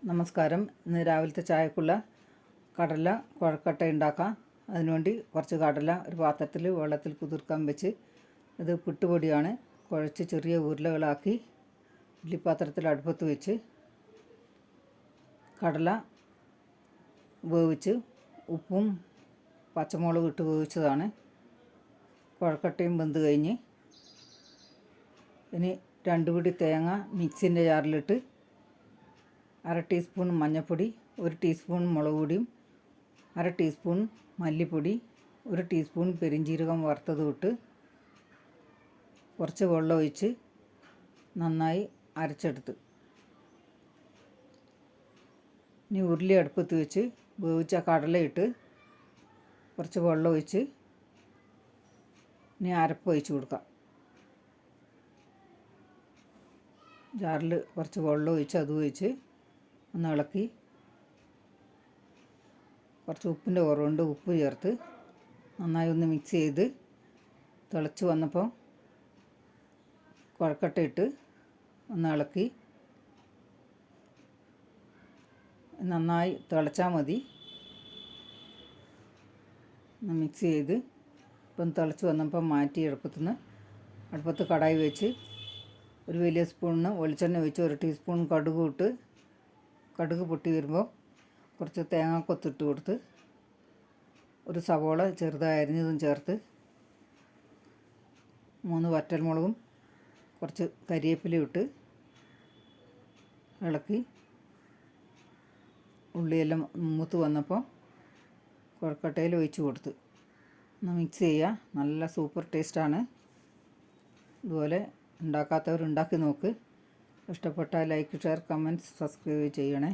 നമസ്കാരം. ഇന്ന് രാവിലത്തെ ചായക്കുള്ള കടല കുഴക്കട്ട ഉണ്ടാക്കാം. അതിനുവേണ്ടി കുറച്ച് കടല ഒരു പാത്രത്തിൽ വെള്ളത്തിൽ കുതിർക്കാൻ വെച്ച്, ഇത് പുട്ടുപൊടിയാണ്, കുഴച്ച് ചെറിയ ഉരുളകളാക്കി ഇഡ്ഡലിപ്പാത്രത്തിൽ അടുപ്പത്ത് വെച്ച് കടല വേവിച്ച് ഉപ്പും പച്ചമുളകും ഇട്ട് വേവിച്ചതാണ്. കുഴക്കട്ടയും വെന്ത് കഴിഞ്ഞ് ഇനി 2 പിടി തേങ്ങ മിക്സിൻ്റെ ജാറിലിട്ട് 1/2 ടീസ്പൂൺ മഞ്ഞൾപ്പൊടി, 1 ടീസ്പൂൺ മുളക് പൊടിയും, 1/2 ടീസ്പൂൺ മല്ലിപ്പൊടി, 1 ടീസ്പൂൺ പെരിഞ്ജീരകം വറുത്തതും ഇട്ട് കുറച്ച് വെള്ളം ഒഴിച്ച് നന്നായി അരച്ചെടുത്ത് ഇനി ഉരുളി അടുപ്പത്ത് വെച്ച് വേവിച്ച കടലയിട്ട് കുറച്ച് വെള്ളം ഒഴിച്ച് ഇനി അരപ്പ് ഒഴിച്ച് കൊടുക്കാം. ജാറിൽ കുറച്ച് വെള്ളം ഒഴിച്ച് അത് ഒഴിച്ച് ഒന്ന് ഇളക്കി കുറച്ച് ഉപ്പിൻ്റെ കുറവുണ്ട്, ഉപ്പ് ചേർത്ത് നന്നായി ഒന്ന് മിക്സ് ചെയ്ത് തിളച്ച് വന്നപ്പോൾ കുഴക്കട്ട ഇട്ട് ഒന്ന് ഇളക്കി നന്നായി തിളച്ചാൽ മതി. ഒന്ന് മിക്സ് ചെയ്ത് ഇപ്പം തിളച്ച് വന്നപ്പോൾ മാറ്റി അടുപ്പത്ത് കടായി വെച്ച് ഒരു വലിയ സ്പൂണിന് വെളിച്ചെണ്ണ ഒഴിച്ച് 1 ടീസ്പൂൺ കടുക് ഇട്ട് കടുക് പൊട്ടി വരുമ്പോൾ കുറച്ച് തേങ്ങാക്കൊത്തിട്ട് കൊടുത്ത് ഒരു സവോള ചെറുതായി അരിഞ്ഞതും ചേർത്ത് 3 വറ്റൽമുളകും കുറച്ച് കരിവേപ്പിലയും ഇട്ട് ഇളക്കി ഉള്ളിയെല്ലാം മൂത്ത് വന്നപ്പോൾ കുഴക്കട്ടയിൽ ഒഴിച്ച് കൊടുത്ത് ഒന്ന് മിക്സ് ചെയ്യുക. നല്ല സൂപ്പർ ടേസ്റ്റാണ്. ഇതുപോലെ ഉണ്ടാക്കാത്തവർ ഉണ്ടാക്കി നോക്ക്. ഇഷ്ടപ്പെട്ടാൽ ലൈക്ക്, ഷെയർ, കമൻറ്റ്സ്, സബ്സ്ക്രൈബ് ചെയ്യണേ.